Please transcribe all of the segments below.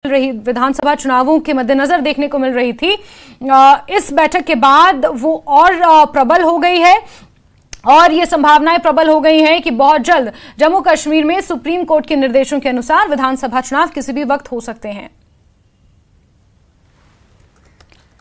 रही विधानसभा चुनावों के मद्देनजर देखने को मिल रही थी। इस बैठक के बाद वो और प्रबल हो गई है और ये संभावनाएं प्रबल हो गई हैं कि बहुत जल्द जम्मू कश्मीर में सुप्रीम कोर्ट के निर्देशों के अनुसार विधानसभा चुनाव किसी भी वक्त हो सकते हैं।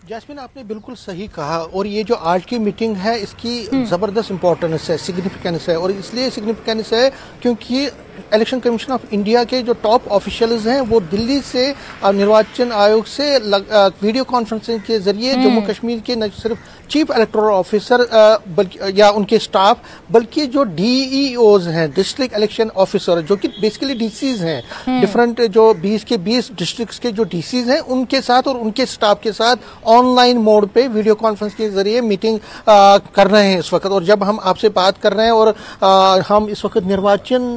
जैस्मिन, आपने बिल्कुल सही कहा और ये जो आज की मीटिंग है इसकी ज़बरदस्त इंपॉर्टेंस है, सिग्निफिकेंस है और इसलिए सिग्निफिकेंस है क्योंकि इलेक्शन कमीशन ऑफ इंडिया के जो टॉप ऑफिशियल्स हैं वो दिल्ली से निर्वाचन आयोग से वीडियो कॉन्फ्रेंसिंग के जरिए जम्मू कश्मीर के न सिर्फ चीफ इलेक्टोरल ऑफिसर या उनके स्टाफ बल्कि जो DEOs हैं, डिस्ट्रिक्ट इलेक्शन ऑफिसर, जो कि बेसिकली DCs हैं, डिफरेंट जो 20 के 20 डिस्ट्रिक्ट्स के जो DCs हैं उनके साथ और उनके स्टाफ के साथ ऑनलाइन मोड पे वीडियो कॉन्फ्रेंस के जरिए मीटिंग कर रहे हैं इस वक्त। और जब हम आपसे बात कर रहे हैं और हम इस वक्त निर्वाचन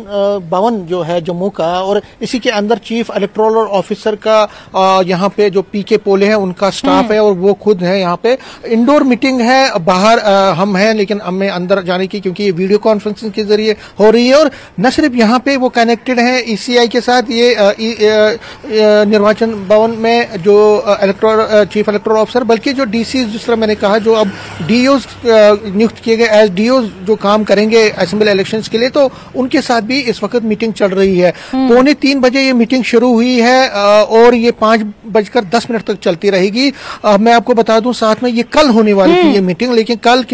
भवन जो है जम्मू का और इसी के अंदर चीफ इलेक्टोरल ऑफिसर का यहाँ पे जो PK पोले हैं उनका स्टाफ है और वो खुद है यहाँ पे। इंडोर मीटिंग है, बाहर हम हैं लेकिन हमें अंदर जाने की क्योंकि ये वीडियो कॉन्फ्रेंसिंग के जरिए हो रही है। और न सिर्फ यहाँ पे वो कनेक्टेड है ECI के साथ, ये निर्वाचन भवन में जो चीफ इलेक्टोरल ऑफिसर बल्कि जो DCs, जिस तरह मैंने कहा, जो अब DOs नियुक्त किए गए एज DOs जो काम करेंगे असेंबली इलेक्शंस के लिए, तो उनके साथ भी इस वक्त मीटिंग चल रही है। 2:45 बजे ये मीटिंग शुरू हुई है और ये 5:10 तक चलती रहेगी। मैं आपको बता दूं साथ में ये कल होने वाली थी ये मीटिंग, लेकिन कल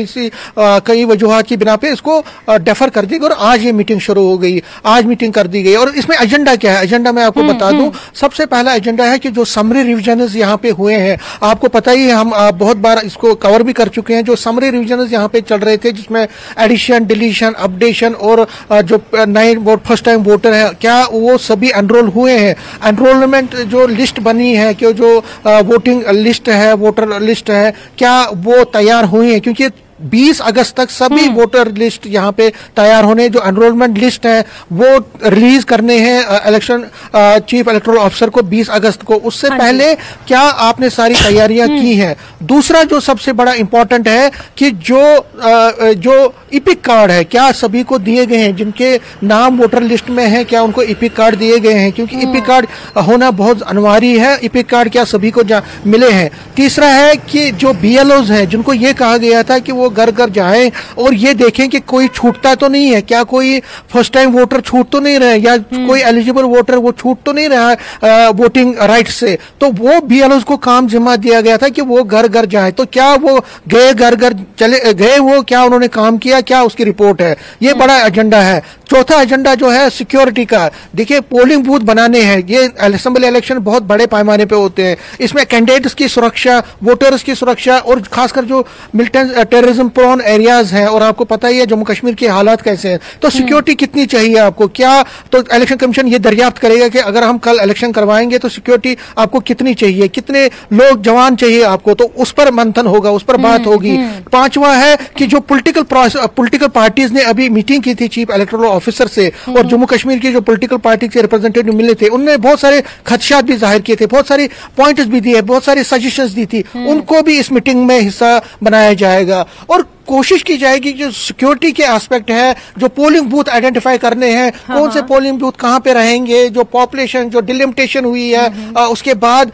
कई वजूहात की बिना पे इसको डेफर कर दी गई और आज ये मीटिंग शुरू हो गई, आज मीटिंग कर दी गई। और इसमें एजेंडा क्या है, एजेंडा मैं आपको बता दूं। सबसे पहला एजेंडा है कि जो समरी रिविजन यहाँ पे हुए हैं, आपको पता ही है, हम बहुत बार इसको कवर भी कर चुके हैं। जो समरी रिविजन यहाँ पे चल रहे थे जिसमें एडिशन, डिलीशन, अपडेशन और जो नए फर्स्ट टाइम वोटर है क्या वो सभी एनरोल हुए हैं। एनरोलमेंट जो लिस्ट बनी है कि जो वोटिंग लिस्ट है, वोटर लिस्ट है, क्या वो तैयार हुई है, क्योंकि 20 अगस्त तक सभी वोटर लिस्ट यहाँ पे तैयार होने, जो एनरोलमेंट लिस्ट है वो रिलीज करने हैं इलेक्शन चीफ इलेक्टोरल ऑफिसर को 20 अगस्त को। उससे पहले क्या आपने सारी तैयारियां की हैं। दूसरा जो सबसे बड़ा इंपॉर्टेंट है कि जो इपिक कार्ड है क्या सभी को दिए गए हैं, जिनके नाम वोटर लिस्ट में है क्या उनको इपिक कार्ड दिए गए हैं, क्योंकि इपिक कार्ड होना बहुत अनिवार्य है। इपिक कार्ड क्या सभी को मिले हैं। तीसरा है कि जो BLOs हैं जिनको ये कहा गया था कि वो घर घर जाएं और ये देखें कि कोई छूटता तो नहीं है, क्या कोई फर्स्ट टाइम वोटर छूट तो नहीं रहे या कोई एलिजिबल वोटर वो छूट तो नहीं रहा है वोटिंग राइट से, तो वो BLOs को काम जिम्मा दिया गया था कि वो घर घर जाएं। तो क्या वो गए, घर घर चले गए, वो क्या उन्होंने काम किया, क्या उसकी रिपोर्ट है, ये बड़ा एजेंडा है। चौथा एजेंडा जो है सिक्योरिटी का, देखिए पोलिंग बूथ बनाने हैं, ये असेंबली इलेक्शन बहुत बड़े पैमाने पे होते हैं, इसमें कैंडिडेट्स की सुरक्षा, वोटर्स की सुरक्षा और खासकर जो मिलिटेंट टेररिज्म प्रोन एरियाज हैं, और आपको पता ही है जम्मू कश्मीर के हालात कैसे हैं, तो सिक्योरिटी कितनी चाहिए आपको, क्या तो इलेक्शन कमीशन ये दरियाफ्त करेगा कि अगर हम कल इलेक्शन करवाएंगे तो सिक्योरिटी आपको कितनी चाहिए, कितने लोग जवान चाहिए आपको, तो उस पर मंथन होगा, उस पर बात होगी। पांचवा है कि जो पॉलिटिकल पार्टीज ने अभी मीटिंग की थी चीफ इलेक्टोरल ऑफिसर से और जम्मू कश्मीर की जो पॉलिटिकल पार्टी के रिप्रेजेंटेटिव मिले थे, उन्होंने बहुत सारे खदशात भी जाहिर किए थे, बहुत सारी पॉइंट्स भी दिए, बहुत सारी सजेशंस दी थी, उनको भी इस मीटिंग में हिस्सा बनाया जाएगा। और कोशिश की जाएगी जो सिक्योरिटी के एस्पेक्ट है, जो पोलिंग बूथ आइडेंटिफाई करने हैं, कौन से पोलिंग बूथ कहां पे रहेंगे, जो पॉपुलेशन जो डिलिमिटेशन हुई है, उसके बाद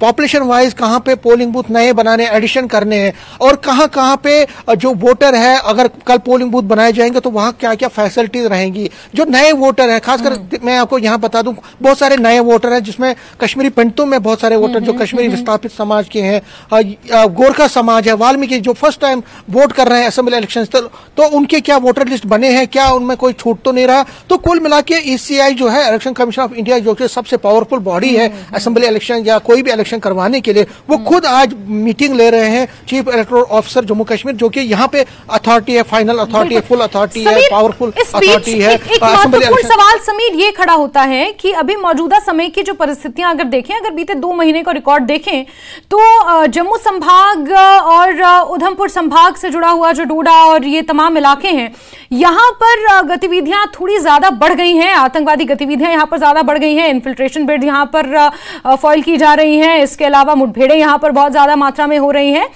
पॉपुलेशन वाइज कहां पे पोलिंग बूथ नए बनाने, एडिशन करने हैं, और कहां पे जो वोटर है अगर कल पोलिंग बूथ बनाए जाएंगे तो वहां क्या क्या फैसिलिटीज रहेंगी। जो नए वोटर है, खासकर मैं आपको यहां बता दूं बहुत सारे नए वोटर हैं, जिसमें कश्मीरी पंडितों में बहुत सारे वोटर जो कश्मीरी विस्थापित समाज के हैं, गोरखा समाज है, वाल्मीकि जो फर्स्ट टाइम वोट कर रहे हैं असेंबली इलेक्शन, तो उनके क्या वोटर लिस्ट बने हैं, क्या उनमें कोई छूट तो नहीं रहा। तो कुल मिला के ECI जो है इलेक्शन कमीशन ऑफ इंडिया, जो कि सबसे पावरफुल बॉडी है असेंबली इलेक्शन या कोई भी इलेक्शन करवाने के लिए, वो खुद आज मीटिंग ले रहे हैं chief electoral officer Jammu Kashmir, जो कि यहाँ पे अथॉरिटी है, फाइनल अथॉरिटी है, फुल अथॉरिटी है, पावरफुल अथॉरिटी है। एक महत्वपूर्ण सवाल समीर ये खड़ा होता है कि अभी मौजूदा समय की जो परिस्थितियां अगर देखें, अगर बीते 2 महीने का रिकॉर्ड देखें तो जम्मू संभाग और उधमपुर संभाग से जुड़ा हुआ जो डोडा और ये तमाम इलाके हैं, यहाँ पर गतिविधियां थोड़ी ज्यादा बढ़ गई हैं, आतंकवादी गतिविधियां यहाँ पर ज्यादा बढ़ गई हैं, इन्फिल्ट्रेशन बिड यहाँ पर फॉइल की जा रही हैं, इसके अलावा मुठभेड़ें यहाँ पर बहुत ज्यादा मात्रा में हो रही हैं।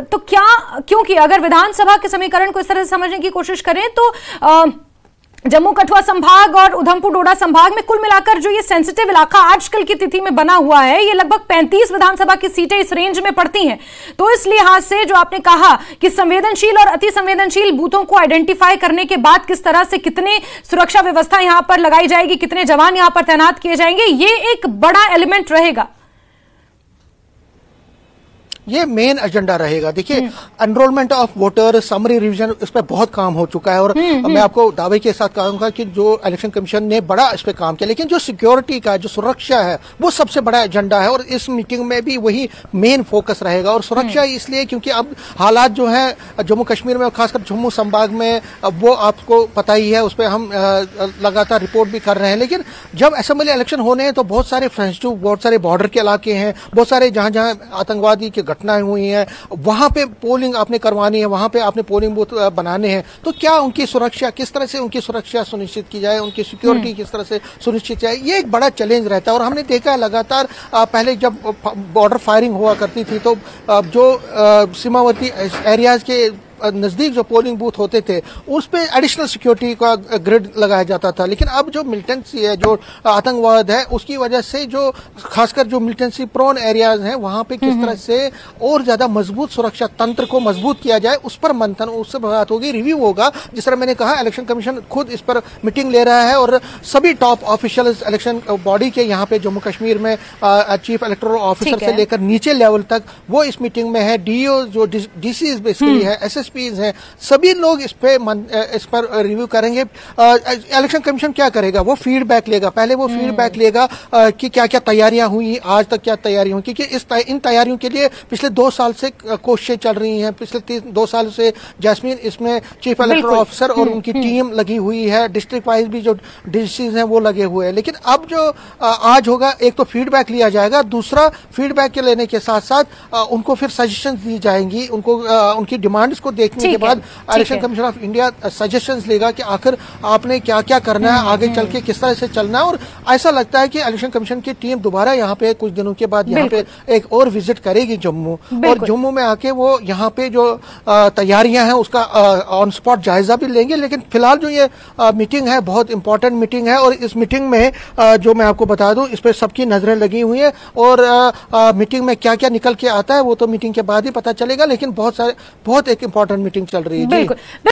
तो क्या, क्योंकि अगर विधानसभा के समीकरण को इस तरह से समझने की कोशिश करें तो जम्मू कठुआ संभाग और उधमपुर डोडा संभाग में कुल मिलाकर जो ये सेंसिटिव इलाका आजकल की तिथि में बना हुआ है, ये लगभग 35 विधानसभा की सीटें इस रेंज में पड़ती हैं। तो इस लिहाज से जो आपने कहा कि संवेदनशील और अति संवेदनशील बूथों को आइडेंटिफाई करने के बाद किस तरह से कितनी सुरक्षा व्यवस्था यहां पर लगाई जाएगी, कितने जवान यहां पर तैनात किए जाएंगे, ये एक बड़ा एलिमेंट रहेगा। ये मेन एजेंडा रहेगा। देखिए, enrolment of voter, summary revision, इस पर बहुत काम हो चुका है और मैं आपको दावे के साथ कहूंगा कि जो इलेक्शन कमीशन ने बड़ा इस पे काम किया, लेकिन जो सिक्योरिटी का, जो सुरक्षा है, वो सबसे बड़ा एजेंडा है और इस मीटिंग में भी वही मेन फोकस रहेगा। और सुरक्षा इसलिए क्योंकि अब हालात जो है जम्मू कश्मीर में, खासकर जम्मू संभाग में, वो आपको पता ही है, उस पर हम लगातार रिपोर्ट भी कर रहे हैं। लेकिन जब असेंबली इलेक्शन होने हैं तो बहुत सारे सेंसिटिव, बहुत सारे बॉर्डर के इलाके हैं, बहुत सारे जहां जहां आतंकवादी के घटनाएं हुई हैं, वहां पे पोलिंग आपने करवानी है, वहां पे आपने पोलिंग बूथ बनाने हैं। तो क्या उनकी सुरक्षा, किस तरह से उनकी सुरक्षा सुनिश्चित की जाए, उनकी सिक्योरिटी किस तरह से सुनिश्चित की जाए, ये एक बड़ा चैलेंज रहता है। और हमने देखा है लगातार, पहले जब बॉर्डर फायरिंग हुआ करती थी तो जो सीमावर्ती एरियाज के नजदीक जो पोलिंग बूथ होते थे उस पे एडिशनल सिक्योरिटी का ग्रिड लगाया जाता था। लेकिन अब जो मिलिटेंसी है, जो आतंकवाद है, उसकी वजह से जो खासकर जो मिलिटेंसी प्रोन एरियाज हैं वहां पे किस तरह से और ज्यादा मजबूत सुरक्षा तंत्र को मजबूत किया जाए, उस पर मंथन, उससे बात होगी, रिव्यू होगा। जिस तरह मैंने कहा, इलेक्शन कमीशन खुद इस पर मीटिंग ले रहा है और सभी टॉप ऑफिशियल्स इलेक्शन बॉडी के यहाँ पे जम्मू कश्मीर में चीफ इलेक्टोरल ऑफिसर से लेकर नीचे लेवल तक वो इस मीटिंग में है। डीओ जो डीसी बेसिकली है, एसएसपीज हैं, सभी लोग इस पर रिव्यू करेंगे। इलेक्शन कमीशन क्या करेगा, वो फीडबैक लेगा। पहले वो फीडबैक लेगा कि क्या क्या तैयारियां हुई, आज तक क्या तैयारियां हुई, क्योंकि इन तैयारियों के लिए पिछले 2 साल से कोशिशें चल रही हैं। पिछले 2 साल से जैस्मीन इसमें चीफ इलेक्टोरल ऑफिसर और उनकी टीम लगी हुई है, डिस्ट्रिक्ट वाइज भी जो डीसीज हैं वो लगे हुए हैं। लेकिन अब जो आज होगा, एक तो फीडबैक लिया जाएगा, दूसरा फीडबैक के लेने के साथ साथ उनको फिर सजेशन दी जाएंगी, उनको उनकी डिमांड्स को देखने के बाद election commission of India suggestions लेगा कि आखिर आपने क्या क्या करना है, आगे चल के किस तरह से चलना है। और ऐसा लगता है कि इलेक्शन कमीशन की टीम दोबारा यहाँ पे कुछ दिनों के बाद यहाँ पे एक और विजिट करेगी जम्मू, और जम्मू में आके वो यहाँ पे जो तैयारियां हैं उसका ऑन स्पॉट जायजा भी लेंगे। लेकिन फिलहाल जो ये मीटिंग है बहुत इंपॉर्टेंट मीटिंग है और इस मीटिंग में जो मैं आपको बता दूं, इस पर सबकी नजरें लगी हुई है और मीटिंग में क्या क्या निकल के आता है वो तो मीटिंग के बाद ही पता चलेगा। लेकिन बहुत एक इंपॉर्टेंट मीटिंग चल रही है। जी।